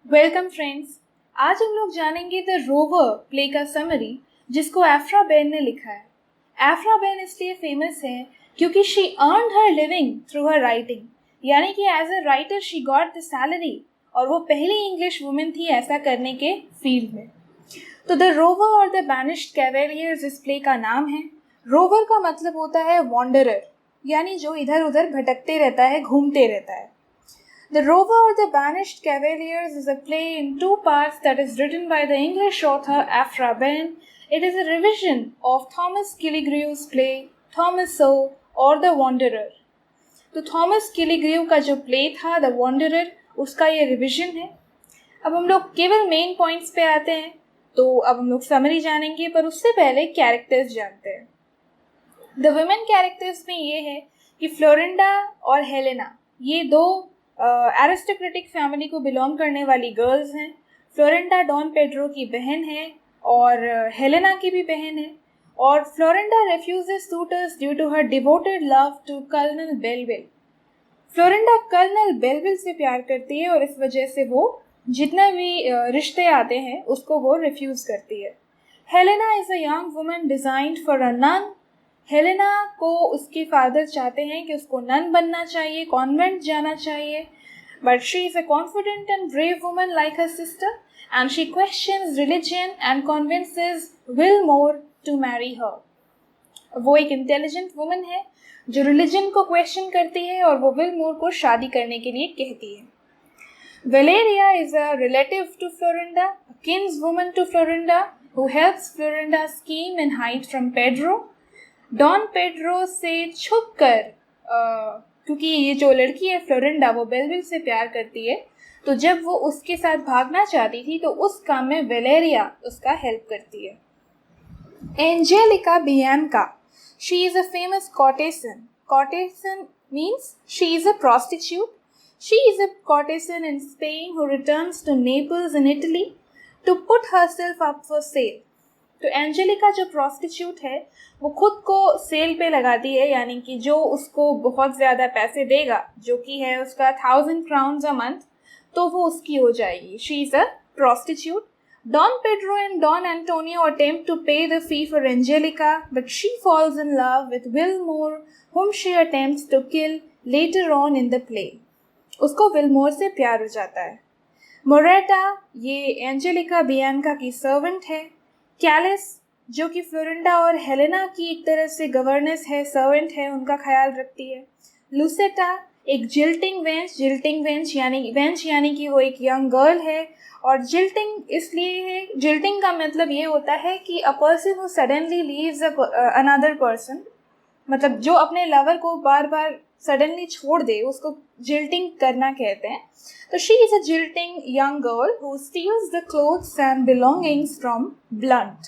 Welcome friends. आज हम लोग जानेंगे द रोवर प्ले का समरी जिसको एफ्रा बेन ने लिखा है। एफ्रा बेन इसलिए फेमस है क्योंकि she earned her living through her writing, यानी कि as a writer she got the salary, और वो पहली इंग्लिश वुमेन थी ऐसा करने के फील्ड में। तो द रोवर और द बैनिश्ड कैवेलियर्स इस प्ले का नाम है। रोवर का मतलब होता है वॉन्डरर, यानी जो इधर उधर भटकते रहता है, घूमते रहता है। The Rover or the Banished Cavaliers is a play in two parts that is written by the English author Aphra Behn. It is a revision of Thomas Killigrew's play Thomas Sowell or The Wanderer. तो Thomas किलीग्रीव का जो play था the wanderer, उसका ये revision है। अब हम लोग केवल मेन पॉइंट्स पे आते हैं। तो अब हम लोग समरी जानेंगे, पर उससे पहले कैरेक्टर्स जानते हैं। द वुमेन कैरेक्टर्स में ये है कि फ्लोरिंडा और हेलेना ये दो एरिस्टोक्रेटिक फैमिली को बिलोंग करने वाली गर्ल्स हैं। फ्लोरिंडा डॉन पेड्रो की बहन है और हेलेना की भी बहन है। और Florinda refuses suitors due to her devoted love to Colonel Belville. Florinda Colonel Belville से प्यार करती है और इस वजह से वो जितने भी रिश्ते आते हैं उसको वो रिफ्यूज करती है। Helena is a young woman designed for a nun. Helena को उसके फादर चाहते हैं कि उसको नन बनना चाहिए, कॉन्वेंट जाना चाहिए, but she is a confident and brave woman like her sister and she questions religion and convinces Willmore to marry her. वो एक इंटेलिजेंट वुमन है जो रिलीजन को क्वेश्चन करती है और वो विलमोर को शादी करने के लिए कहती है। Valeria is a relative to Florinda, a kinswoman to Florinda, who helps Florinda scheme and hide from Pedro. Don Pedro से छुप कर, क्योंकि ये जो लड़की है फ्लोरिंडा वो बेलविल से प्यार करती है, तो जब वो उसके साथ भागना चाहती थी तो उस काम में वेलेरिया उसका हेल्प करती है। Angelica Bianca, she is a famous courtesan. Courtesan means she is a prostitute. She is a courtesan in Spain who returns to Naples in Italy to put herself up for sale. तो Angelica जो prostitute है वो खुद को cell पे लगाती है, यानी कि जो उसको बहुत ज़्यादा पैसे देगा, जो कि है उसका 1000 crowns अ मंथ, तो वो उसकी हो जाएगी। She is a prostitute. Don Pedro and Don Antonio attempt to pay the fee for Angelica, but she falls in love with Willmore whom she attempts to kill later on in the play. उसको Wilmore से प्यार हो जाता है। Muriate ये Angelica Bianca की servant है। Kallis जो कि फ्लोरिंडा और हेलेना की एक तरह से गवर्नेस है, सर्वेंट है, उनका ख्याल रखती है। लुसेटा एक जिल्टिंग वेंच यानी कि वो एक यंग गर्ल है। और जिल्टिंग इसलिए है, जिल्टिंग का मतलब ये होता है कि a person who suddenly leaves another person, मतलब जो अपने लवर को बार बार सडनली छोड़ दे उसको जिल्टिंग करना कहते हैं। तो she is a jilting young girl who steals the clothes and belongings from Blunt.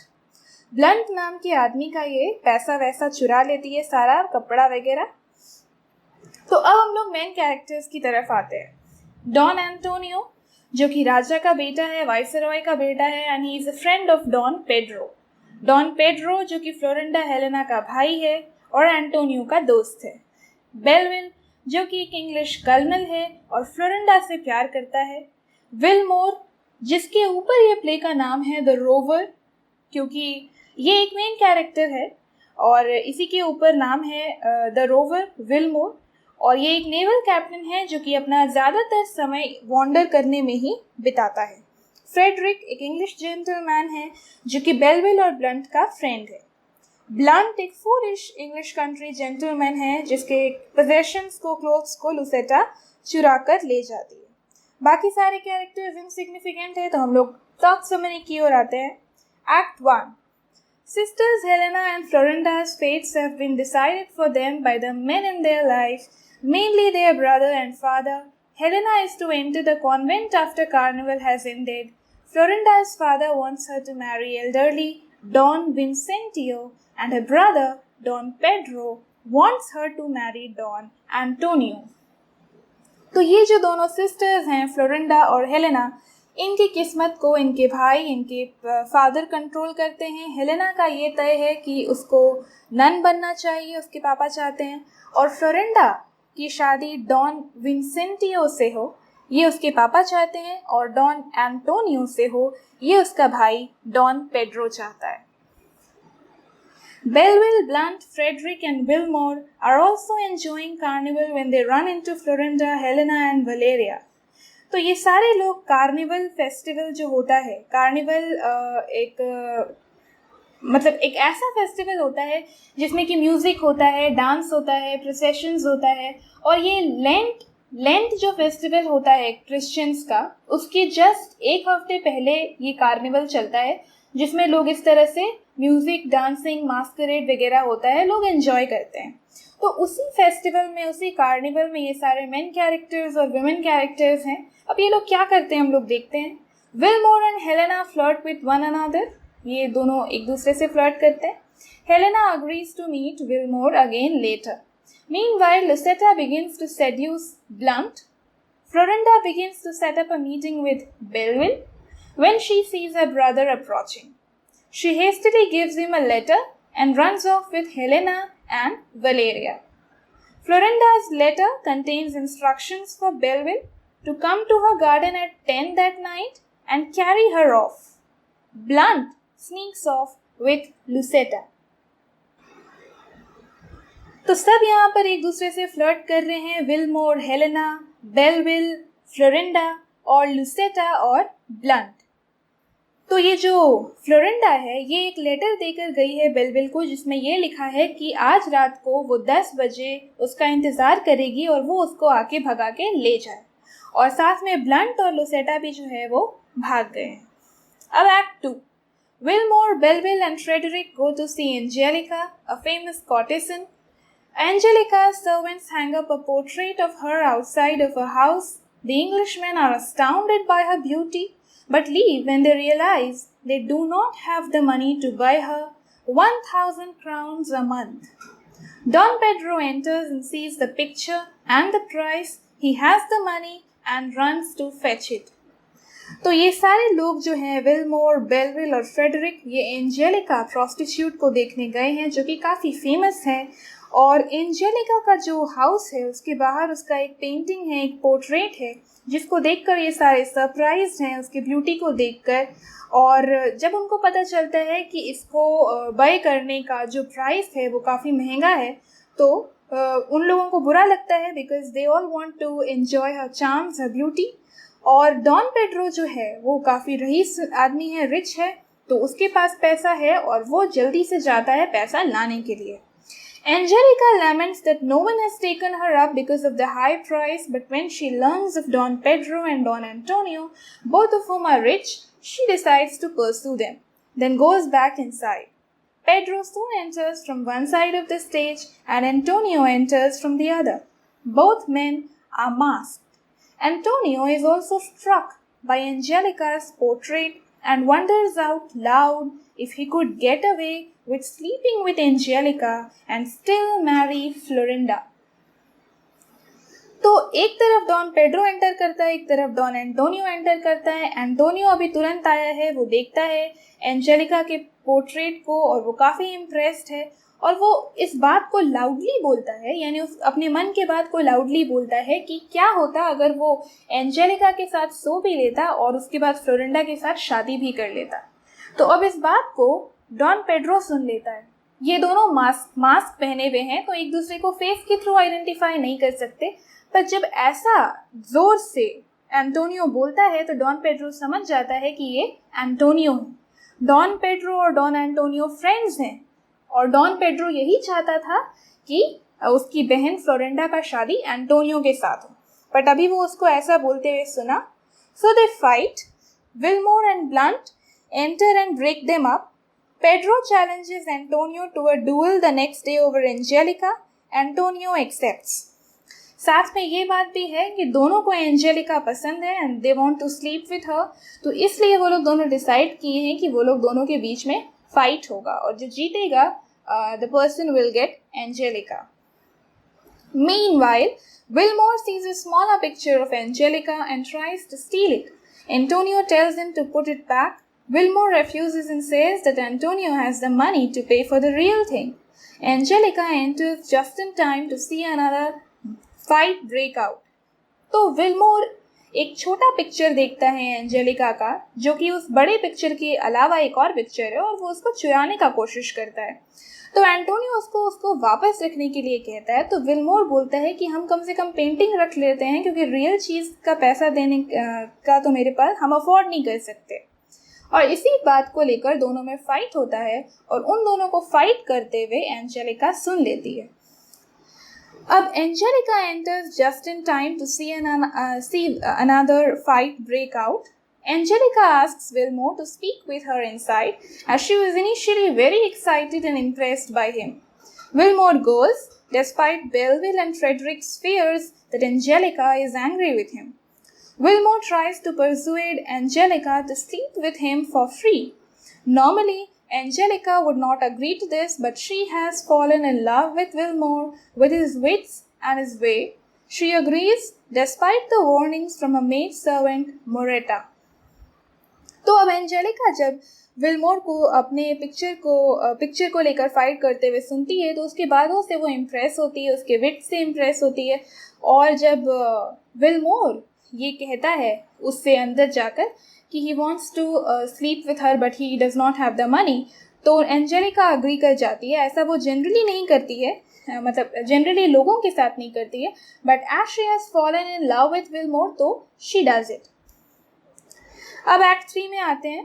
Blunt नाम के आदमी का ये पैसा वैसा चुरा लेती है, सारा कपड़ा वगैरह। तो अब हम लोग मेन कैरेक्टर्स की तरफ आते हैं। डॉन एंटोनियो जो कि राजा का बेटा है, वाइसरॉय का बेटा है, and he is a friend of Don Pedro. Don Pedro जो कि फ्लोरिंडा हेलेना का भाई है और एंटोनियो का दोस्त है। बेलविल जो कि एक इंग्लिश कर्नल है और फ्लोरिंडा से प्यार करता है। विलमोर जिसके ऊपर ये प्ले का नाम है द रोवर, क्योंकि ये एक मेन कैरेक्टर है और इसी के ऊपर नाम है द रोवर विलमोर। और ये एक नेवल कैप्टन है जो कि अपना ज़्यादातर समय वॉन्डर करने में ही बिताता है। फ्रेडरिक एक इंग्लिश जेंटलमैन है जो कि बेलविल और ब्लंट का फ्रेंड है। ब्लंट एक फूलिश इंग्लिश कंट्री जेंटलमैन है जिसके पोजेशंस को, क्लोथ्स को लुसेटा चुरा कर ले जाती है। बाकी सारे कैरेक्टर्स इनसिग्निफिकेंट है, तो हम लोग टॉप समरी की ओर आते हैं। Act 1। Sisters Helena and Florinda's fates have been decided for them by the men in their life, mainly their brother and father. Helena is to enter the convent after carnival has ended. Florinda's father wants her to marry elderly Don Vincentio, and her brother, Don Pedro, wants her to marry Don Antonio. तो ये जो दोनों sisters हैं फ्लोरिंडा और Helena, इनकी किस्मत को इनके भाई, इनके फादर कंट्रोल करते हैं। हेलेना का ये तय है कि उसको नन बनना चाहिए, उसके पापा चाहते हैं, और फ्लोरिंडा की शादी डॉन विंसेंटियो से हो। ये उसके पापा चाहते हैं, और डॉन एंटोनियो से हो ये उसका भाई डॉन पेड्रो चाहता है। Belville, Blunt, Frederick and Wilmore are also enjoying carnival when they run into Florinda, Helena and Valeria. तो ये सारे लोग कार्निवल फेस्टिवल जो होता है, कार्निवल मतलब एक ऐसा फेस्टिवल होता है जिसमें कि म्यूज़िक होता है, डांस होता है, प्रोसेशंस होता है, और ये लेंट जो फेस्टिवल होता है क्रिश्चियंस का, उसके जस्ट एक हफ्ते पहले ये कार्निवल चलता है, जिसमें लोग इस तरह से म्यूज़िक, डांसिंग, मास्करेड वगैरह होता है, लोग एंजॉय करते हैं। तो उसी फेस्टिवल में, उसी कार्निवल में ये सारे मेन कैरेक्टर्स और वुमेन कैरेक्टर्स हैं। अब ये लोग क्या करते हैं हम लोग देखते हैं। Willmore and Helena flirt with one another, ये दोनों एक दूसरे से फ्लर्ट करते हैं। Helena agrees to meet Willmore again later. Meanwhile, Lucetta begins to seduce Blunt. Florinda begins to set up a meeting with Belville when she sees her brother approaching. She hastily gives him a letter and runs off with Helena and Valeria. Florinda's letter contains instructions for Belville to come to her garden at 10 that night and carry her off. Blunt sneaks off with Lucetta. तो सब यहाँ पर एक दूसरे से flirt कर रहे हैं, विलमोर, हेलेना, बेलविल, फ्लोरिंडा और लुसेटा और ब्लंट। तो ये जो फ्लोरिंडा है ये एक लेटर देकर गई है बेलविल को, जिसमें ये लिखा है कि आज रात को वो 10 बजे उसका इंतज़ार करेगी और वो उसको आके भगा के ले जाए, और साथ में ब्लंट और लुसेटा भी जो है वो भाग गए हैं। अब act 2। Willmore, Belvile and Frederick go to see Angelica, a famous courtesan. Angelica's servants hang up a portrait of her outside of her house. The Englishmen are astounded by her beauty, but leave when they realize they do not have the money to buy her 1,000 crowns a month. Don Pedro enters and sees the picture and the price. He has the money and runs to fetch it. तो ये सारे लोग जो हैं, Wilmore, Belleville और Frederick, ये Angelica prostitute को देखने गए हैं, जो कि काफ़ी फेमस है। और एंजेलिका का जो हाउस है उसके बाहर उसका एक पेंटिंग है, एक पोर्ट्रेट है, जिसको देखकर ये सारे सरप्राइज्ड हैं उसकी ब्यूटी को देखकर। और जब उनको पता चलता है कि इसको बाय करने का जो प्राइस है वो काफ़ी महंगा है, तो उन लोगों को बुरा लगता है, because they all want to enjoy her charms, her beauty. और डॉन पेड्रो जो है वो काफ़ी रईस आदमी है, रिच है, तो उसके पास पैसा है और वो जल्दी से जाता है पैसा लाने के लिए। Angelica laments that no one has taken her up because of the high price, but when she learns of Don Pedro and Don Antonio, both of whom are rich, she decides to pursue them, then goes back inside. Pedro soon enters from one side of the stage and Antonio enters from the other. Both men are masked. Antonio is also struck by Angelica's portrait and wonders out loud if he could get away with sleeping with Angelica and still marry Florinda. तो एक तरफ don Pedro enter करता है, एक तरफ don Antonio enter करता है। Antonio अभी तुरंत आया है, वो देखता है एंजेलिका के पोर्ट्रेट को और वो काफ़ी इम्प्रेस्ड है, और वो इस बात को लाउडली बोलता है, यानी उस अपने मन के बात को लाउडली बोलता है कि क्या होता अगर वो एंजेलिका के साथ सो भी लेता और उसके बाद फ्लोरिंडा के साथ शादी भी कर लेता। तो अब इस बात को डॉन पेड्रो सुन लेता है। ये दोनों मास्क पहने हुए हैं, तो एक दूसरे को फेस के थ्रू आइडेंटिफाई नहीं कर सकते, पर जब ऐसा जोर से एंटोनियो बोलता है तो डॉन पेड्रो समझ जाता है कि ये एंटोनियो है। डॉन पेड्रो और डॉन एंटोनियो फ्रेंड्स हैं, और डॉन पेड्रो यही चाहता था कि उसकी बहन फ्लोरिंडा का शादी एंटोनियो के साथ हो, बट अभी वो उसको ऐसा बोलते हुए सुना। So they fight. Willmore and Blunt enter and break them up. Pedro challenges Antonio to a duel the next day over Angelica. Antonio accepts. साथ में ये बात भी है कि दोनों को एंजेलिका पसंद है and they want to sleep with her, तो इसलिए वो लोग दोनों डिसाइड किए हैं कि वो लोग दोनों के बीच में फाइट होगा, और जो जीतेगा the person will get Angelica. Meanwhile, Wilmore sees a smaller picture of Angelica and tries to steal it. Antonio tells him to put it back. Wilmore refuses and says that Antonio has the money to pay for the real thing. Angelica enters just in time to see another fight break out. तो Wilmore एक छोटा picture देखता है Angelica का, जो कि उस बड़े पिक्चर के अलावा एक और पिक्चर है, और वो उसको चुराने का कोशिश करता है। तो एंटोनियो उसको वापस रखने के लिए कहता है। तो विलमोर बोलता है कि हम कम से कम पेंटिंग रख लेते हैं, क्योंकि रियल चीज़ का पैसा देने का तो मेरे पास हम अफोर्ड नहीं कर सकते। और इसी बात को लेकर दोनों में फाइट होता है, और उन दोनों को फाइट करते हुए एंजेलिका सुन लेती है। अब Angelica enters just in time to see another fight break out. Angelica asks Wilmore to speak with her inside, as she was initially very excited and impressed by him. Wilmore goes, despite Belleville and Frederick's fears that Angelica is angry with him. Wilmore tries to persuade Angelica to sleep with him for free. Normally, Angelica would not agree to this, but she has fallen in love with Wilmore, with his wits and his way. She agrees, despite the warnings from a maidservant, Moretta. तो अब Angelica जब Wilmore को अपने picture को लेकर fight करते हुए सुनती है, तो उसके बाद से वो इम्प्रेस होती है, उसके विट से इम्प्रेस होती है। और जब विलमोर ये कहता है उससे अंदर जाकर कि he wants to sleep with her but he does not have the money, तो एंजेलिका अग्री कर जाती है। ऐसा वो जनरली नहीं करती है, मतलब जनरली लोगों के साथ नहीं करती है, but as she has fallen in love with Wilmore तो शी डज इट। अब एक्ट 3 में आते हैं।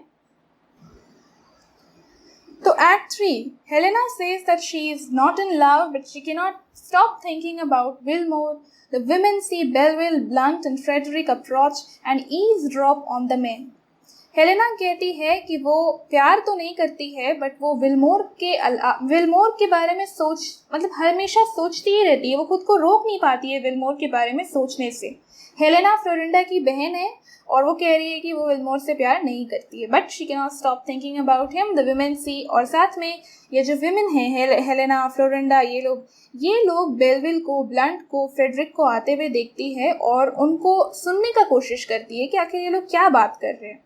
तो act 3, Helena says that she is not in love but she can not stop thinking about Wilmore. The women see Belleville, Blunt and Frederick approach and eavesdrop on the men. Helena कहती है कि वो प्यार तो नहीं करती है, but वो विलमोर के बारे में हमेशा सोचती ही रहती है। वो खुद को रोक नहीं पाती है विलमोर के बारे में सोचने से। हेलेना फ्लोरिंडा की बहन है, और वो कह रही है कि वो विलमोर से प्यार नहीं करती है, but she can not stop thinking about him. The women see, और साथ में ये जो विमेन हैं, हेलेना, फ्लोरिंडा, ये लोग बेलविल को, ब्लंट को, फ्रेडरिक को आते हुए देखती है और उनको सुनने का कोशिश करती है कि आखिर ये लोग क्या बात कर रहे हैं।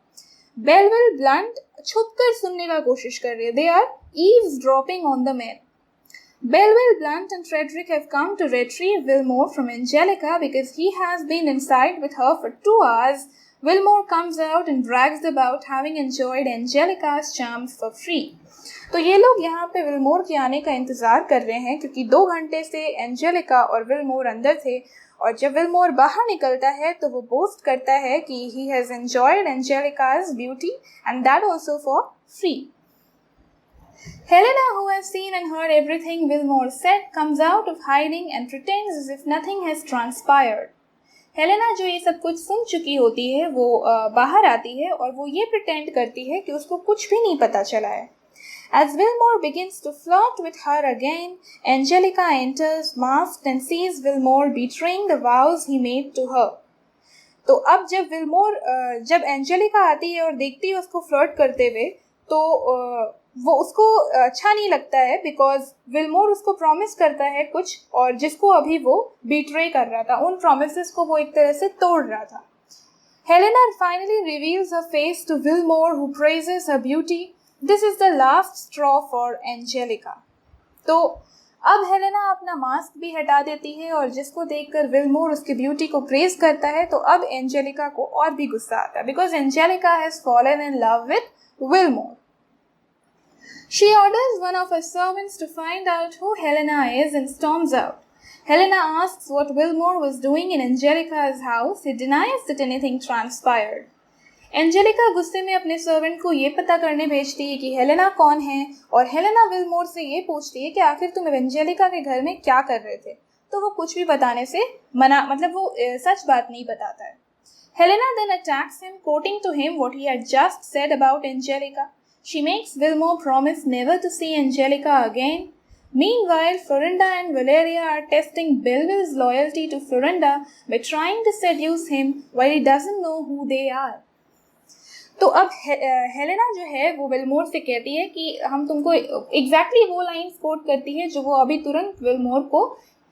बेलविल, ब्लंट छुपकर सुनने का कोशिश कर रहे हैं। They are eavesdropping on the men. Belleville, Blunt and Frederick have come to retrieve Wilmore from Angelica because he has been inside with her for 2 hours. Wilmore comes out and brags about having enjoyed Angelica's charms for free. तो ये लोग यहाँ पे Wilmore के आने का इंतज़ार कर रहे हैं, क्योंकि 2 घंटे से एंजेलिका और विलमोर अंदर थे, और जब विलमोर बाहर निकलता है तो वो बोस्ट करता है कि he has enjoyed Angelica's beauty and that also for free. Helena, who has seen and heard everything Wilmore said, comes out of hiding and pretends as if nothing has transpired. Helena, जो ये सब कुछ सुन चुकी होती है, वो बाहर आती है और वो ये प्रिटेंड करती है कि उसको कुछ भी नहीं पता चला है। As Wilmore begins to flirt with her again, Angelica enters masked and sees Wilmore betraying the vows he made to her. तो अब जब एंजेलिका आती है और देखती है उसको फ्लर्ट करते हुए, तो वो उसको अच्छा नहीं लगता है, बिकॉज विलमोर उसको प्रॉमिस करता है कुछ, और जिसको अभी वो बिट्रे कर रहा था, उन प्रॉमिसेस को वो एक तरह से तोड़ रहा था। Helena finally reveals her face to Wilmore, who praises her beauty. This is the last straw for Angelica. तो अब हेलेना अपना मास्क भी हटा देती है, और जिसको देखकर विलमोर उसकी ब्यूटी को प्रेज करता है, तो अब एंजेलिका को और भी गुस्सा आता है, because Angelica has fallen in love with Wilmore. She orders one of her servants to find out who Helena is and storms out. Helena asks what Wilmore was doing in Angelica's house. He denies that anything transpired. Angelica गुस्से में अपने servant को ये पता करने भेजती है कि हेलेना कौन है, और हेलेना विलमोर से ये पूछती है कि आखिर तुम एंजेलिका के घर में क्या कर रहे थे। तो वो कुछ भी बताने से वो सच बात नहीं बताता है। Helena then attacks him, quoting to him what he had just said about Angelica. She makes Wilmore promise never to see Angelica again. Meanwhile, Florinda and Valeria are testing Belleville's loyalty to Florinda by trying to seduce him while he doesn't know who they are. तो अब Helena जो है वो Wilmore से कहती है कि हम तुमको एग्जैक्टली वो लाइन्स कोट करती है जो वो अभी तुरंत विलमोर को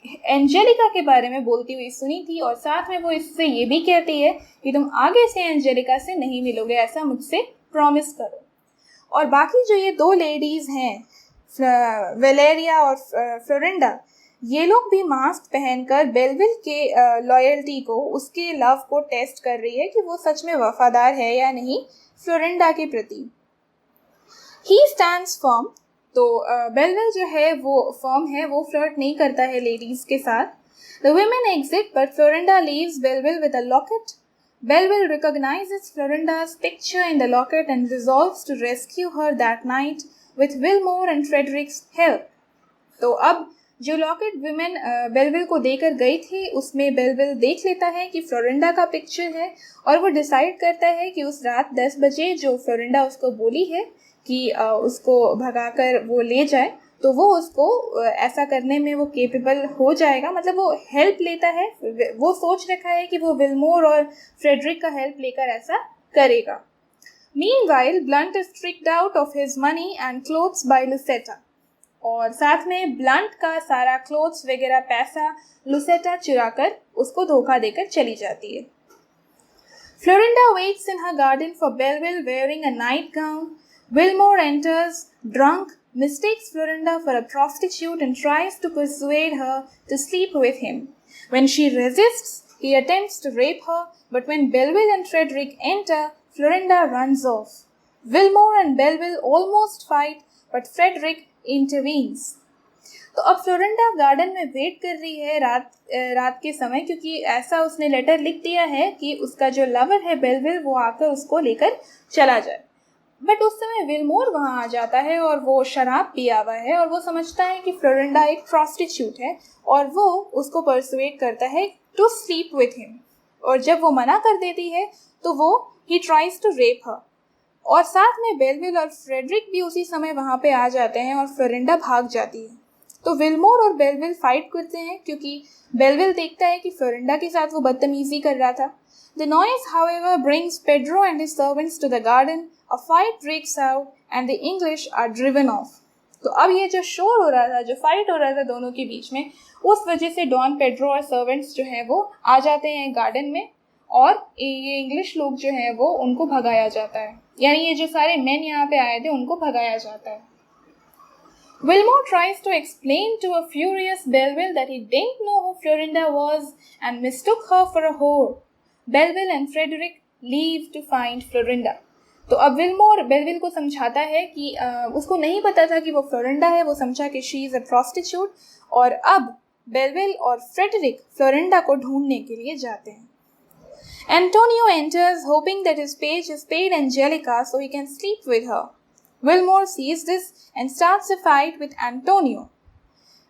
एंजेलिका के बारे में बोलती हुई सुनी थी, और साथ में वो इससे ये भी कहती है कि तुम आगे से एंजेलिका से नहीं मिलोगे, ऐसा मुझसे प्रॉमिस करो। और बाकी जो ये 2 लेडीज़ हैं, वेलेरिया और फ्लोरिंडा, ये लोग भी मास्क पहनकर बेलविल के लॉयल्टी को, उसके लव को टेस्ट कर रही है कि वो सच में वफादार है या नहीं फ्लोरिंडा के प्रति। ही स्टैंड्स फर्म, तो बेलविल जो है वो फर्म है, वो फ्लर्ट नहीं करता है लेडीज के साथ। The women exit but Florinda leaves Belleville with a locket. Belleville recognizes Florinda's picture in the locket and resolves to rescue her that night with Wilmore and Frederick's help. तो अब जो locket women Belleville को देकर गई थी, उसमें Belleville देख लेता है कि फ्लोरिंडा का पिक्चर है और वो डिसाइड करता है कि उस रात 10 बजे जो फ्लोरिंडा उसको बोली है कि उसको भगाकर वो ले जाए, तो वो उसको ऐसा करने में वो केपेबल हो जाएगा, मतलब वो हेल्प लेता है। वो सोच रखा है कि वो विलमोर और फ्रेडरिक का हेल्प लेकर ऐसा करेगा। Meanwhile, Blunt is tricked out of his money and clothes by Lucetta. और साथ में ब्लंट का सारा क्लोथ्स वगैरह पैसा लुसेटा चुराकर उसको धोखा देकर चली जाती है। Florinda waits in her garden for Belleville wearing a nightgown. Wilmore enters, drunk, mistakes Florinda for a prostitute and tries to persuade her to sleep with him. When she resists, he attempts to rape her, but when Belleville and Frederick enter, Florinda runs off. Wilmore and Belleville almost fight, but Frederick intervenes. तो अब फ्लोरिंडा garden में wait कर रही है रात के समय, क्योंकि ऐसा उसने लेटर लिख दिया है कि उसका जो लवर है बेलविल वो आकर उसको लेकर चला जाए। बट उस समय विलमोर वहाँ आ जाता है और वो शराब पिया हुआ है और वो समझता है कि फ्लोरिंडा एक प्रॉस्टिट्यूट है और वो उसको परसुएट करता है टू स्लीप विथ हिम। और जब वो मना कर देती है तो वो ही ट्राइज टू रेप हर। और साथ में बेलविल और फ्रेडरिक भी उसी समय वहाँ पे आ जाते हैं और फ्लोरिंडा भाग जाती है। तो विलमोर और बेलविल फाइट करते हैं क्योंकि बेलविल देखता है कि फ्लोरिंडा के साथ वो बदतमीजी कर रहा था। The noise, however, brings Pedro and his servants to the garden. A fight breaks out and the English are driven off. तो अब ये जो शोर हो रहा था, जो फाइट हो रहा था दोनों के बीच में, उस वजह से डॉन पेड्रो और सर्वेंट्स जो हैं वो आ जाते हैं गार्डन में और ये इंग्लिश लोग जो हैं वो उनको भगाया जाता है, यानी ये जो सारे मेन यहाँ पे आए थे उनको भगाया जाता है। Wilmore tries to explain to a furious Belleville that he didn't know who Florinda was and mistook her for a whore. Belleville and Frederick leave to find Florinda. तो अब विलमोर बेलविल को समझाता है कि उसको नहीं पता था कि वो फ्लोरिंडा है, वो समझा कि शी इज़ अ प्रॉस्टिट्यूट। और अब बेलविल और फ्रेडरिक फ्लोरिंडा को ढूंढने के लिए जाते हैं। Antonio enters hoping that his page has paid Angelica so he can sleep with her. Wilmore sees this and starts a fight with Antonio.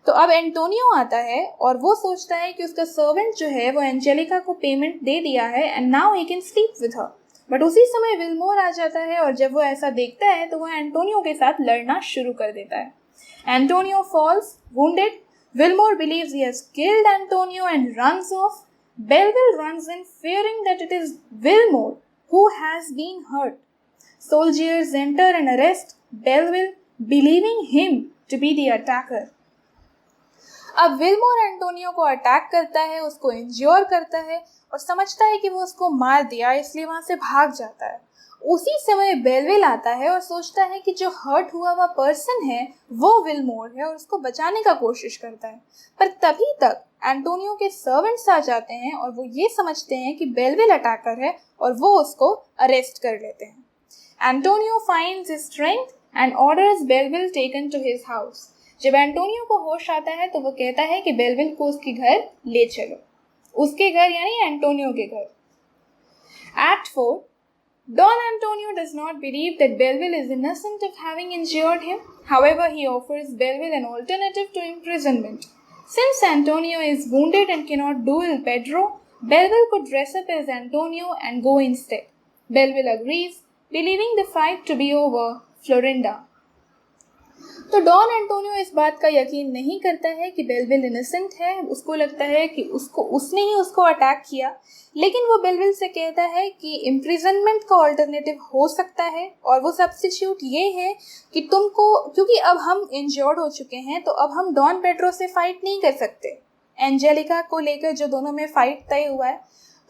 तो अब एंटोनियो आता है और वो सोचता है कि उसका सर्वेंट जो है वो एंजेलिका को पेमेंट दे दिया है and now he can sleep with her. But उसी समय विलमोर आ जाता है और जब वो ऐसा देखता है तो वो एंटोनियो के साथ लड़ना शुरू कर देता है। Antonio falls wounded. Wilmore believes he has killed Antonio and runs off. Belvile runs in fearing that it is Wilmore who has been hurt. Soldiers enter and arrest Belleville, believing him to be the attacker. अब Wilmore Antonio को attack करता है, उसको इंज्योर करता है और समझता है कि वो उसको मार दिया, इसलिए वहाँ से भाग जाता है। उसी समय बेलविल आता है और सोचता है कि जो हर्ट हुआ हुआ पर्सन है वो विलमोर है और उसको बचाने का कोशिश करता है। पर तभी तक एंटोनियो के सर्वेंट्स आ जाते हैं और वो ये समझते हैं कि बेलविल अटैकर है और वो उसको अरेस्ट कर लेते हैं। Antonio finds his strength and orders Belvile taken to his house. जब एंटोनियो को होश आता है तो वो कहता है कि बेलविल को उसके घर ले चलो, उसके घर यानी एंटोनियो के घर। Act 4. Don Antonio does not believe that Belleville is innocent of having injured him. However, he offers Belleville an alternative to imprisonment. Since Antonio is wounded and cannot duel Pedro, Belleville could dress up as Antonio and go instead. Belleville agrees, believing the fight to be over. Florinda. तो don Antonio इस बात का यकीन नहीं करता है कि Belleville innocent है। उसको लगता है कि उसने ही उसको अटैक किया, लेकिन वो बेलविल से कहता है कि इम्प्रिजनमेंट का ऑल्टरनेटिव हो सकता है और वो सब्स्टिट्यूट ये है कि तुमको, क्योंकि अब हम इंजर्ड हो चुके हैं तो अब हम डॉन पेड्रो से फाइट नहीं कर सकते। एंजेलिका को लेकर जो दोनों में फाइट तय हुआ है,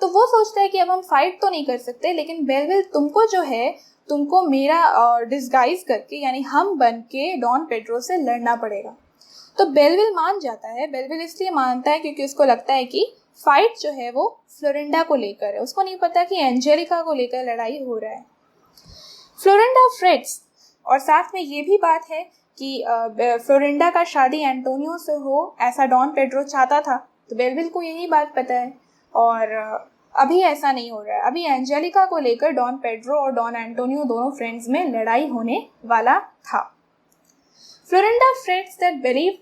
तो वो सोचता है कि अब हम फाइट तो नहीं कर सकते, लेकिन बेलविल तुमको जो है तुमको मेरा डिस्गाइज करके यानी हम बन के डॉन पेड्रो से लड़ना पड़ेगा। तो बेलविल मान जाता है। बेलविल इसलिए मानता है क्योंकि उसको लगता है कि फाइट जो है वो फ्लोरिंडा को लेकर है, उसको नहीं पता कि एंजेलिका को लेकर लड़ाई हो रहा है। फ्लोरिंडा फ्रेट्स, और साथ में ये भी बात है कि फ्लोरिंडा का शादी एंटोनियो से हो ऐसा डॉन पेड्रो चाहता था, तो बेलविल को यही बात पता है। और अभी ऐसा नहीं हो रहा है, अभी एंजेलिका को लेकर डॉन पेड्रो और डॉन एंटोनियो दोनों फ्रेंड्स में लड़ाई होने वाला था। Florinda frets that Belleville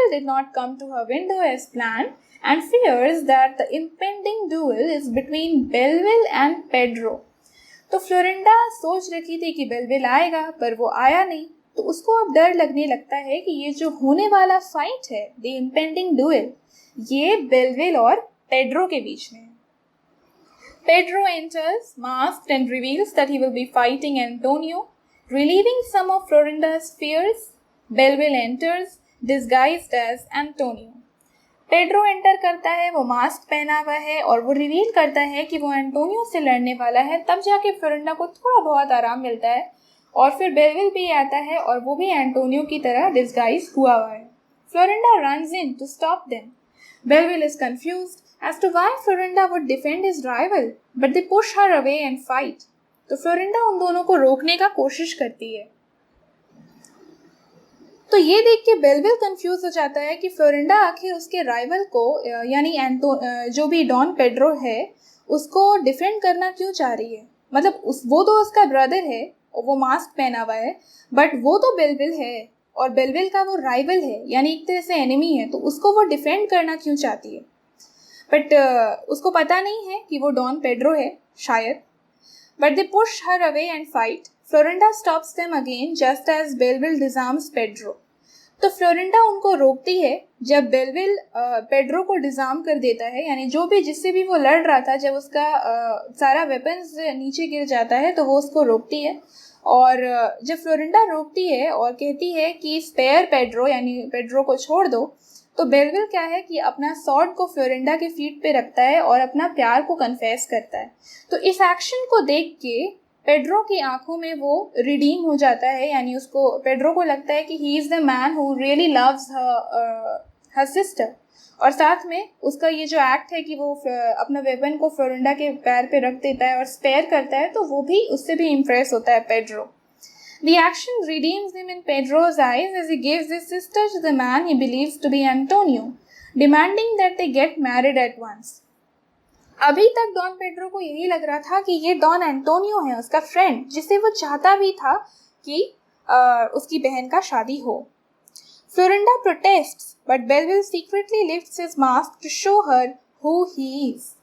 did not come to her window as planned and fears that the impending duel is between Belleville and Pedro. तो फ्लोरिंडा सोच रखी थी कि बेलविल आएगा, पर वो आया नहीं, तो उसको अब डर लगने लगता है कि ये जो होने वाला फाइट है, द इम्पेंडिंग डुएल, ये बेलविल और पेड्रो के बीच में है। Pedro enters masked and reveals that he will be fighting Antonio. Relieving some of Florinda's fears, Belleville enters disguised as Antonio. Pedro enter करता है, वो मास्क पहना हुआ है और वो रिवील करता है कि वो एंटोनियो से लड़ने वाला है। तब जाके फ्लोरिंडा को थोड़ा बहुत आराम मिलता है और फिर बेलविल भी आता है और वो भी एंटोनियो की तरह डिस्गाइज हुआ है। फ्लोरिंडा runs in to stop them. Belleville is confused as to why Florinda would defend his rival, but they push her away and fight. तो फ्लोरिंडा उन दोनों को रोकने का कोशिश करती है। तो ये देख के बेलविल कंफ्यूज हो जाता है कि फ्लोरिंडा आखिर उसके राइवल को यानी जो भी डॉन पेड्रो है उसको डिफेंड करना क्यों चाह रही है। मतलब वो तो उसका ब्रदर है और वो मास्क पहना हुआ है, बट वो तो बेलविल है और बेलविल का वो राइवल है, यानी एक तरह से एनिमी है, तो उसको वो डिफेंड करना क्यों चाहती है। बट उसको पता नहीं है कि वो डॉन पेड्रो है शायद। But they push her away and fight. Florinda stops them again just as Belleville disarms Pedro. तो फ्लोरिंडा उनको रोकती है जब बेलविल पेड्रो को डिजार्म कर देता है, यानी जो भी जिससे भी वो लड़ रहा था, जब उसका सारा वेपन्स नीचे गिर जाता है तो वो उसको रोकती है। और जब फ्लोरिंडा रोकती है और कहती है कि स्पेयर पेड्रो, यानी पेड्रो को छोड़ दो, तो बेलविल क्या है कि अपना सॉर्ड को फ्लोरिंडा के फीट पे रखता है और अपना प्यार को कन्फेस करता है। तो इस एक्शन को देख के पेड्रो की आंखों में वो रिडीम हो जाता है, यानी उसको पेड्रो को लगता है कि he is the man who really loves her sister. और साथ में उसका ये जो एक्ट है कि वो अपना वेपन को फ्लोरिंडा के पैर पे रख देता है और स्पेयर करता है, तो वो भी उससे भी इम्प्रेस होता है Pedro. The action redeems him in Pedro's eyes as he gives his sister to the man he believes to be Antonio, demanding that they get married at once. अभी तक डॉन पेड्रो को यही लग रहा था कि ये डॉन एंटोनियो है, उसका फ्रेंड, जिसे वो चाहता भी था कि उसकी बहन का शादी हो। Florinda protests, but Belleville secretly lifts his mask to show her who he is.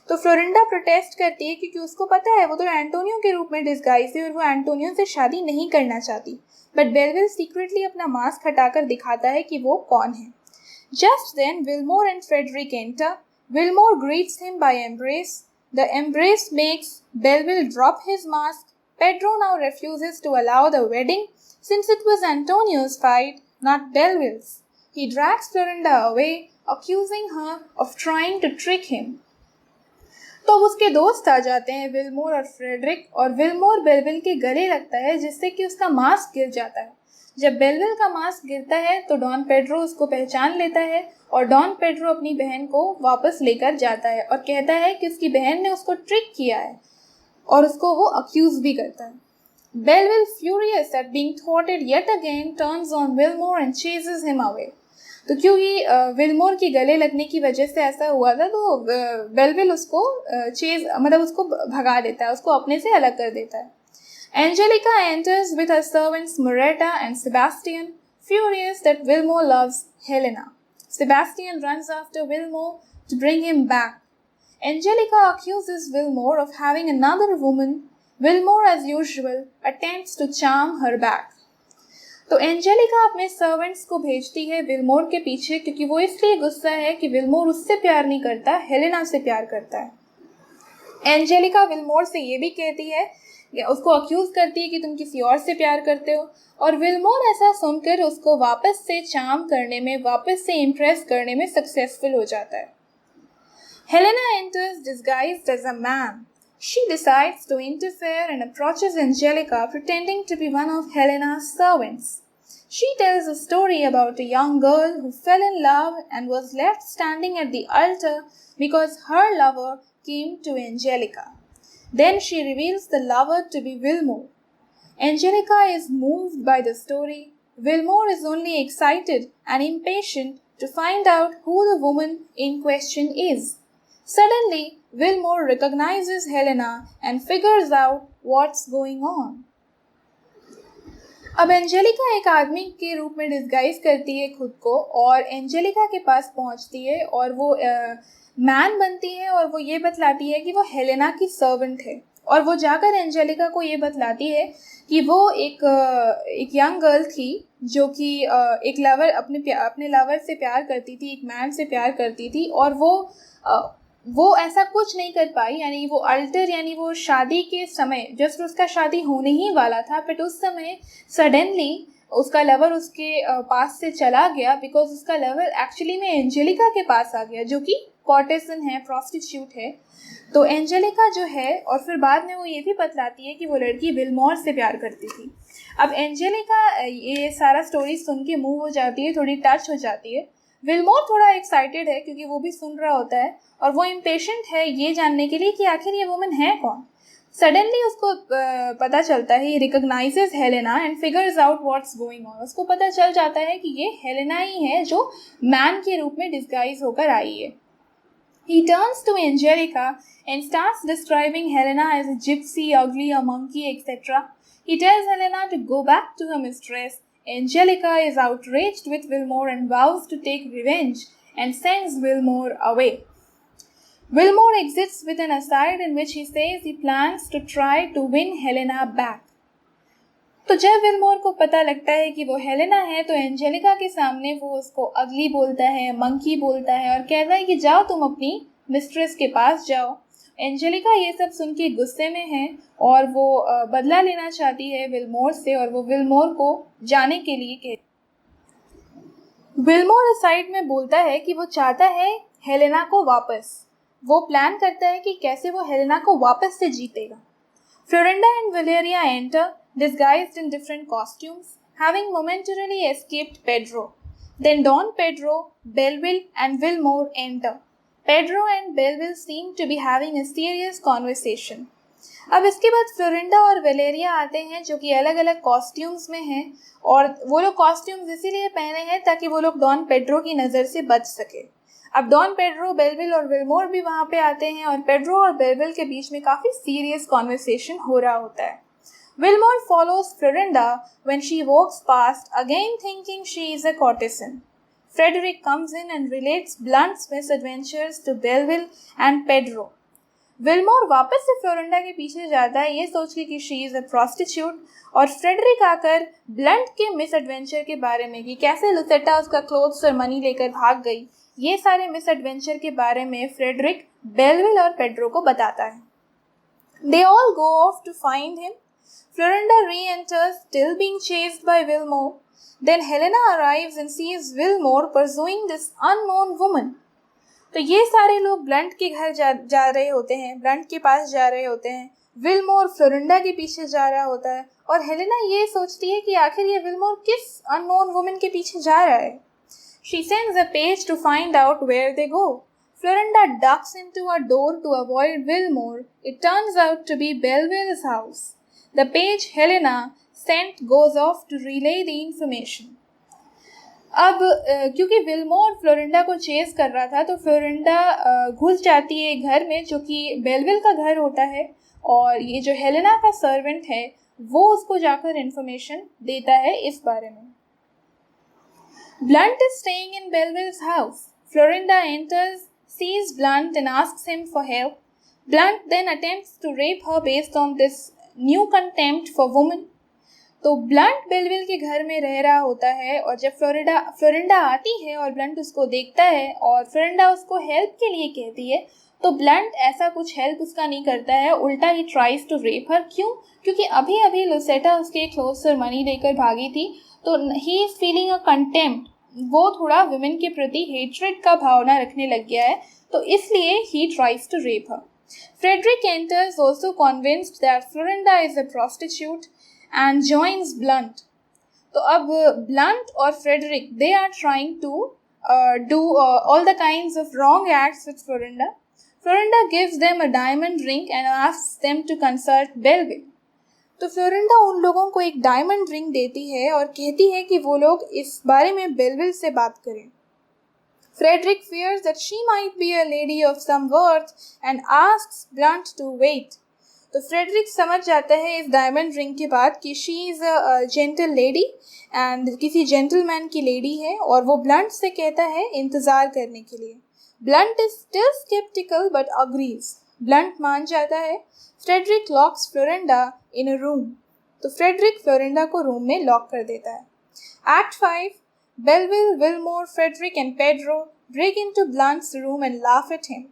तो फ्लोरिंडा प्रोटेस्ट करती है क्योंकि उसको पता है वो तो एंटोनियो के रूप में डिस्गाइज है और वो एंटोनियो से शादी नहीं करना चाहती। बट बेलविल सीक्रेटली अपना मास्क हटाकर दिखाता है कि वो कौन है। Just then Wilmore and Frederick enter. Wilmore greets him by embrace. The embrace makes Belvile drop his mask. Pedro now refuses to allow the wedding since it was Antonio's fight, not Belleville's. He drags Florinda away, accusing her of trying to trick him. तो उसके दोस्त आ जाते हैं Wilmore और Frederick, और Wilmore Belleville के गले लगता है जिससे कि उसका मास्क गिर जाता है। जब बेलविल का मास्क गिरता है तो डॉन पेड्रो उसको पहचान लेता है और डॉन पेड्रो अपनी बहन को वापस लेकर जाता है और कहता है कि उसकी बहन ने उसको ट्रिक किया है और उसको वो अक्यूज भी करता है। Belville, furious at being thwarted yet again, turns on Willmore and chases him away. तो क्योंकि विलमोर की गले लगने की वजह से ऐसा हुआ था, तो बेलविल उसको उसको भगा देता है, उसको अपने से अलग कर देता है। Angelica enters with her servants Moretta and Sebastian, furious that Wilmore loves Helena. Sebastian runs after Wilmore to bring him back. Angelica accuses Wilmore of having another woman. Wilmore, as usual, attempts to charm her back. तो Angelica अपने servants को भेजती है Wilmore के पीछे, क्योंकि वो इसलिए गुस्सा है कि विलमोर उससे प्यार नहीं करता, हेलेना से प्यार करता है। एंजेलिका विलमोर से ये भी कहती है, उसको अक्यूज करती है कि तुम किसी और से प्यार करते हो, और विलमोर ऐसा सुनकर उसको वापस से चार्म करने में, वापस से इम्प्रेस करने में सक्सेसफुल हो जाता है। Helena enters disguised as a man. She decides to interfere and approaches Angelica, pretending to be one of Helena's servants. She tells a story about a young girl who fell in love and was left standing at the altar because her lover came to Angelica. Then she reveals the lover to be Wilmore. Angelica is moved by the story. Wilmore is only excited and impatient to find out who the woman in question is. Suddenly, Wilmore recognizes Helena and figures out what's going on. अब Angelica एक आदमी के रूप में disguise करती है खुद को और एंजेलिका के पास पहुंचती है और वो मैन बनती है और वो ये बतलाती है कि वो हेलेना की सर्वेंट है और वो जाकर एंजेलिका को ये बतलाती है कि वो एक यंग गर्ल थी जो कि एक लवर अपने लवर से प्यार करती थी, एक मैन से प्यार करती थी और वो ऐसा कुछ नहीं कर पाई, यानी वो अल्टर यानी वो शादी के समय जस्ट उसका शादी होने ही वाला था बट उस समय सडनली उसका लवर उसके पास से चला गया बिकॉज उसका लवर एक्चुअली में एंजेलिका के पास आ गया जो कि कॉर्टेसन है, प्रॉस्टिट्यूट है। तो एंजेलिका जो है और फिर बाद में वो ये भी बतलाती है कि वो लड़की विलमोर से प्यार करती थी। अब एंजेलिका ये सारा स्टोरी सुन के मूव हो जाती है, थोड़ी टच हो जाती है। विलमोर थोड़ा एक्साइटेड है क्योंकि वो भी सुन रहा होता है और वो इम्पेशेंट है ये जानने के लिए कि आखिर ये वुमन है कौन। सडनली उसको पता चलता है, he recognises Helena and figures out what's going on. उसको पता चल जाता है कि ये हेलेना ही है जो मैन के रूप में डिस्गाइज होकर आई है। He turns to Angelica and starts describing Helena as a gypsy, ugly, a monkey, etc. He tells Helena to go back to her mistress. Angelica is outraged with Wilmore and vows to take revenge and sends Wilmore away. Wilmore exits with an aside in which he says he plans to try to win Helena back. तो जब Wilmore को पता लगता है कि वो Helena है तो एंजेलिका के सामने वो उसको अगली बोलता है, मंकी बोलता है और कहता है कि जाओ तुम अपनी मिस्ट्रेस के पास जाओ। एंजेलिका ये सब सुन के गुस्से में है और वो बदला लेना चाहती है विलमोर से और वो विलमोर को जाने के लिए कहती। विलमोर इस साइड में बोलता है कि वो चाहता है हेलेना को वापस। वो प्लान करता है कि कैसे वो हेलेना को वापस से जीतेगा। Florinda and Valeria enter disguised in different costumes, having momentarily escaped Pedro. Then Don Pedro, Belleville and Wilmore enter. Pedro and Belleville seem to be having a serious conversation. अब इसके बाद फ्लोरिंडा और वेलेरिया आते हैं जो कि अलग अलग कॉस्ट्यूम्स में हैं और वो लोग कॉस्ट्यूम्स इसीलिए पहने हैं ताकि वो लोग डॉन पेड्रो की नज़र से बच सके। अब डॉन पेड्रो, बेलविल और विलमोर भी वहाँ पे आते हैं और पेड्रो और बेलविल के बीच में काफ़ी सीरियस कॉन्वर्सेशन हो रहा होता है। Wilmore follows Florinda when she walks past, again thinking she is a courtesan. Frederick comes in and relates Blunt's misadventures to Belleville and Pedro. Wilmore वापस से फ्लोरिंडा के पीछे जाता है ये सोच के कि she is a prostitute और फ्रेडरिक आकर ब्लंट के मिसएडवेंचर के बारे में कि कैसे लुसेटा उसका क्लोथ्स और मनी लेकर भाग गई, ये सारे मिसएडवेंचर के बारे में फ्रेडरिक बेलविल और पेड्रो को बताता है। They all go off to find him. Florinda re-enters, still being chased by Wilmore. Then Helena arrives and sees Wilmore pursuing this unknown woman. तो ये सारे लोग ब्लंट के घर जा रहे होते हैं, ब्लंट के पास जा रहे होते हैं। विलमोर फ्लोरिंडा के पीछे जा रहा होता है और हेलेना ये सोचती है कि आखिर ये विलमोर किस अननोन वुमन के पीछे जा रहा है। She sends a page to find out where they go. Florinda ducks into a door to avoid Wilmore. It turns out to be Belleville's house. The page Helena sent goes off to relay the information. अब क्योंकि Wilmore फ्लोरिंडा को chess कर रहा था तो फ्लोरिंडा घुस जाती है घर में जो कि बेलविल का घर होता है और ये जो हेलेना का सर्वेंट है वो उसको जाकर इन्फॉर्मेशन देता है इस बारे में। Blunt is staying in Belleville's house. Florinda enters, sees Blunt and asks him for help. Blunt then attempts to rape her based on this new contempt for woman. तो ब्लंट बेलविल के घर में रह रहा होता है और जब फ्लोरिंडा आती है और ब्लंट उसको देखता है और फ्लोरिंडा उसको हेल्प के लिए कहती है तो ब्लंट ऐसा कुछ हेल्प उसका नहीं करता है, उल्टा ही ट्राइज टू रेप हर। क्यों? क्योंकि अभी अभी लुसेटा उसके क्लोथ्स और मनी लेकर भागी थी तो he is feeling a contempt. वो थोड़ा वुमेन के प्रति हेट्रेड का भावना रखने लग गया है तो इसलिए he tries to rape her. Frederick enters, also convinced that Florinda is a prostitute, and joins Blunt. तो अब ब्लंट और Frederick they are trying to do all the kinds of wrong acts with Florinda. Florinda gives them a diamond ring and asks them to consult Belleville. तो फ्लोरिंडा उन लोगों को एक diamond ring देती है और कहती है कि वो लोग इस बारे में बेलविल से बात करें. Frederick fears that she might be a lady of some worth and asks Blunt to wait. तो फ्रेडरिक समझ जाता है इस डायमंड रिंग के बाद कि she is a gentle lady and किसी जेंटलमैन की लेडी है और वो ब्लंट से कहता है इंतज़ार करने के लिए. Blunt is still sceptical but agrees. Blunt मान जाता है. Frederick locks Florinda in a room. तो फ्रेडरिक फ्लोरिंडा को रूम में लॉक कर देता है. Act 5. Belleville, Wilmore, Frederick and Pedro break into Blunt's room and laugh at him.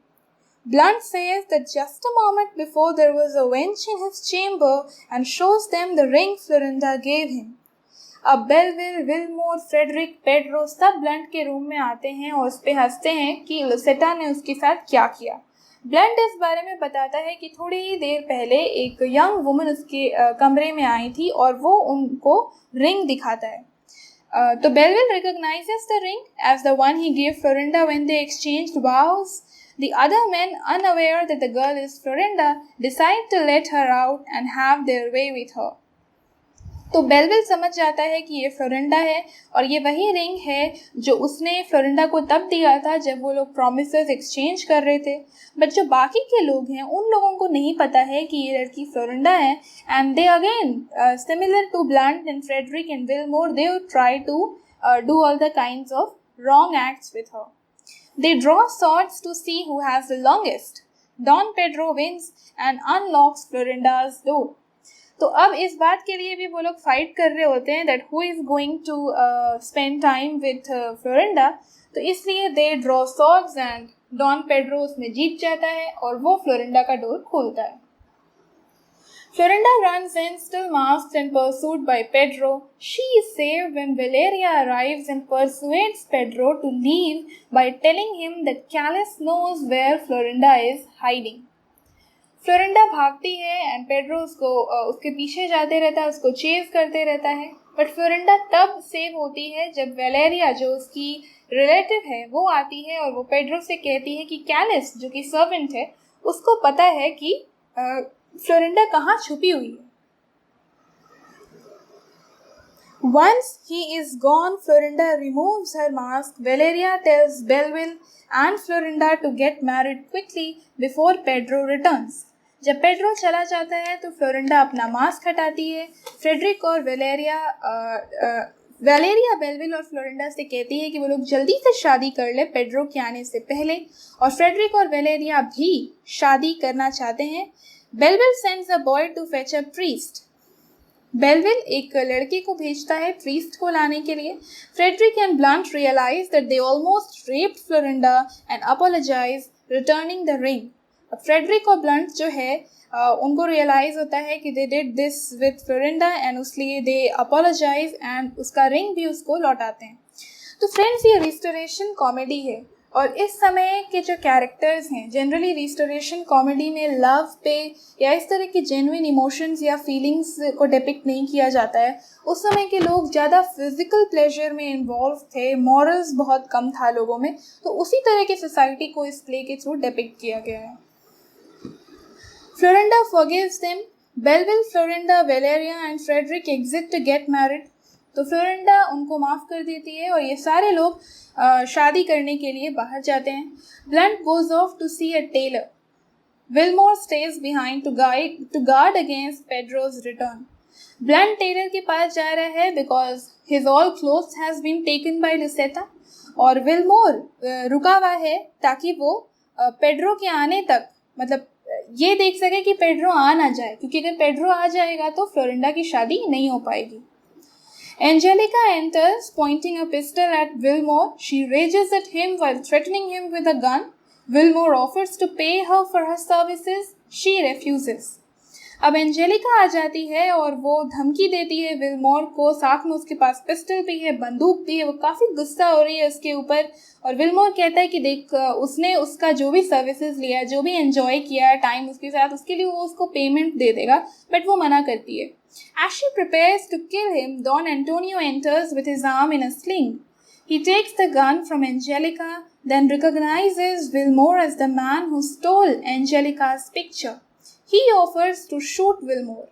Blunt says that just a moment before there was a wench in his chamber and shows them the ring Florinda gave him. अब Belleville, Wilmore, Frederick, Pedro सब blunt के room में आते हैं और उस पर हंसते हैं कि लुसेटा ने उसके साथ क्या किया. ब्लंट इस बारे में बताता है कि थोड़ी ही देर पहले एक यंग वुमन उसके कमरे में आई थी और वो उनको रिंग दिखाता है. तो Belleville recognizes the ring as the one he gave Florinda when they exchanged vows. The other men, unaware that the girl is Florinda, decide to let her out and have their way with her. तो Belleville समझ जाता है कि ये फ्लोरिंडा है और ये वही रिंग है जो उसने फ्लोरिंडा को तब दिया था जब वो लोग प्रॉमिसेस एक्सचेंज कर रहे थे. बट जो बाकी के लोग हैं उन लोगों को नहीं पता है कि ये लड़की फ्लोरिंडा है. And they again similar to Blunt and Frederick and Wilmore they try to do all the kinds of wrong acts with her. They draw swords to see who has the longest. Don Pedro wins and unlocks Florinda's door. तो अब इस बात के लिए भी वो लोग fight कर रहे होते हैं that who is going to spend time with Florinda. तो इसलिए they draw swords and Don Pedro उसमें जीत जाता है और वो फ्लोरिंडा का डोर खोलता है. Florinda runs in, still masked and pursued by Pedro. She is saved when Valeria arrives and persuades Pedro to leave by telling him that Callis knows where Florinda is hiding. Florinda भागती है and Pedro उसके पीछे जाते रहता है, उसको chase करते रहता है. बट फ्लोरिंडा तब सेव होती है जब वेलेरिया जो उसकी रिलेटिव है वो आती है और वो पेड्रो से कहती है कि कैलिस जो कि सर्वेंट है उसको पता है कि फ्लोरिंडा कहाँ छुपी हुई है. Once he is gone, Florinda removes her mask. Valeria tells Belleville and Florinda to get married quickly before Pedro returns. जब पेड्रो चला जाता है तो फ्लोरिंडा अपना मास्क हटाती है. फ्रेडरिक और वेलेरिया बेलविल और फ्लोरिंडा से कहती है कि वो लोग जल्दी से शादी कर ले पेड्रो के आने से पहले. और फ्रेडरिक और वेलेरिया भी शादी करना चाहते हैं. Belleville sends a boy to fetch a priest. Belleville एक लड़के को भेजता है priest को लाने के लिए. Frederick and Blunt realize that they almost raped Florinda and apologize, returning the ring. अब Frederick और Blunt जो है उनको realize होता है कि they did this with Florinda and उसलिए they apologize and उसका ring भी उसको लौटाते हैं. तो फ्रेंड्स ये रिस्टोरेशन कॉमेडी है और इस समय के जो कैरेक्टर्स हैं जनरली रिस्टोरेशन कॉमेडी में लव पे या इस तरह के जेन्युइन इमोशंस या फीलिंग्स को डिपिक्ट नहीं किया जाता है. उस समय के लोग ज़्यादा फिजिकल प्लेजर में इन्वॉल्व थे, मॉरल्स बहुत कम था लोगों में. तो उसी तरह की सोसाइटी को इस प्ले के थ्रू डिपिक्ट किया गया है. फ्लोरिंडा forgives them. Belleville, Florinda, Valeria and Frederick exit to get married. तो फ्लोरिंडा उनको माफ़ कर देती है और ये सारे लोग शादी करने के लिए बाहर जाते हैं. Blunt goes off to see a tailor. Wilmore stays behind to guard against Pedro's return. Blunt tailor के पास जा रहा है because his all clothes has been taken by Lucetta. और विलमोर रुका हुआ है ताकि वो पेड्रो के आने तक मतलब ये देख सके कि पेड्रो आ ना जाए, क्योंकि अगर पेड्रो आ जाएगा तो फ्लोरिंडा की शादी नहीं हो पाएगी. Angelica enters, pointing a pistol at Wilmore. She rages at him while threatening him with a gun. Wilmore offers to pay her for her services. She refuses. अब एंजेलिका आ जाती है और वो धमकी देती है विलमोर को, साथ में उसके पास पिस्टल भी है, बंदूक भी है, वो काफ़ी गुस्सा हो रही है उसके ऊपर। और विलमोर कहता है कि देख, उसने उसका जो भी सर्विसेज लिया, जो भी एंजॉय किया टाइम उसके साथ, उसके लिए वो उसको पेमेंट दे देगा, बट वो मना करती है। As she prepares to kill him, Don Antonio enters with his arm in a sling. He takes the gun from Angelica, then recognizes Wilmore as the man who stole Angelica's picture. He offers to shoot Wilmore.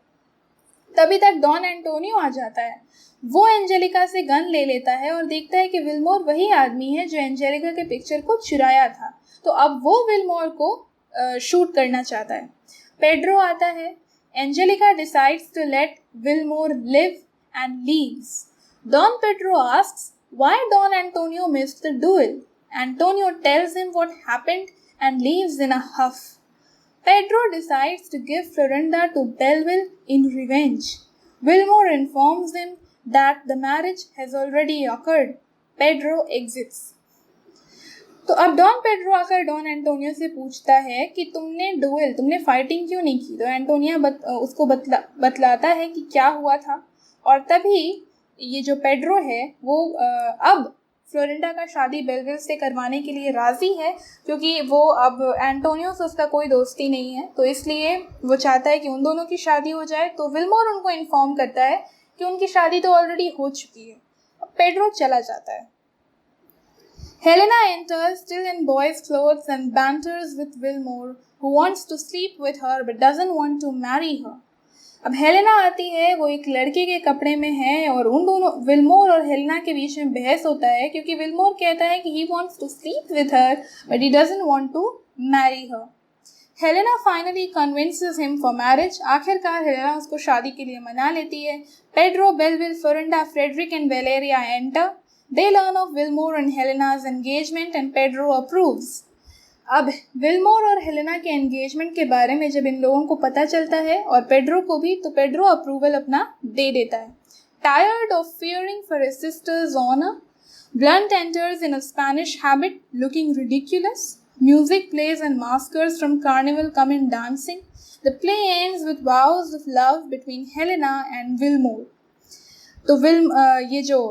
तभी तक don Antonio आ जाता है। वो Angelica से gun ले लेता है और देखता है कि विलमोर वही आदमी है जो एंजेलिका के पिक्चर को चुराया था। तो अब वो विलमोर को शूट करना चाहता है। पेड्रो आता है। Angelica decides to let Wilmore live and leaves. Don Pedro asks why Don Antonio missed the duel. Antonio tells him what happened and leaves in a huff. Pedro decides to give Florinda to Belleville in revenge. Wilmore informs him that the marriage has already occurred. Pedro exits. तो अब don Pedro आकर don Antonio से पूछता है कि तुमने fighting क्यों नहीं की। तो एंटोनिया उसको बतलाता है कि क्या हुआ था। और तभी ये जो पेड्रो है वो अब फ्लोरिंडा का शादी बेलविल से करवाने के लिए राज़ी है, क्योंकि वो अब एंटोनियो से उसका कोई दोस्ती नहीं है, तो इसलिए वो चाहता है कि उन दोनों की शादी हो जाए। तो विलमोर उनको इन्फॉर्म करता है कि उनकी शादी तो ऑलरेडी हो चुकी है। अब पेड्रो चला जाता है। Helena enters, still in boy's clothes, and banters with Wilmore, who wants to sleep with her but doesn't want to marry her. अब हेलेना आती है, वो एक लड़के के कपड़े में है और उन दोनों विलमोर और हेलेना के बीच में बहस होता है, क्योंकि विलमोर कहता है कि he wants to sleep with her but he doesn't want to marry her. Helena finally convinces him for marriage. आखिरकार हेलेना उसको शादी के लिए मना लेती है। Pedro, Belville, Florinda, Frederick and Valeria enter. They learn of Wilmore and Helena's engagement and Pedro approves. अब Wilmore और हेलेना के एंगेजमेंट के बारे में जब इन लोगों को पता चलता है और पेड्रो को भी, तो पेड्रो अप्रूवल अपना दे देता है। Tired of fearing for his sister's honor, Blunt enters in a Spanish habit, looking ridiculous. Music plays and maskers from carnival come in dancing. The play ends with vows of love between Helena and Wilmore. तो ये जो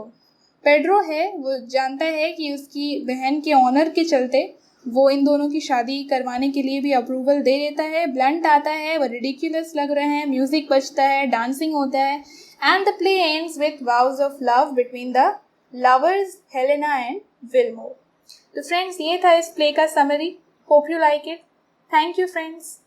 Pedro है वो जानता है कि उसकी बहन के ऑनर के चलते वो इन दोनों की शादी करवाने के लिए भी अप्रूवल दे देता है। ब्लंट आता है, वो रिडिकुलस लग रहे हैं, म्यूज़िक बजता है, डांसिंग होता है, and the play ends with वाउज of love between the lovers Helena and Wilmore. तो फ्रेंड्स, ये था इस प्ले का summary. Hope you like it. Thank you friends.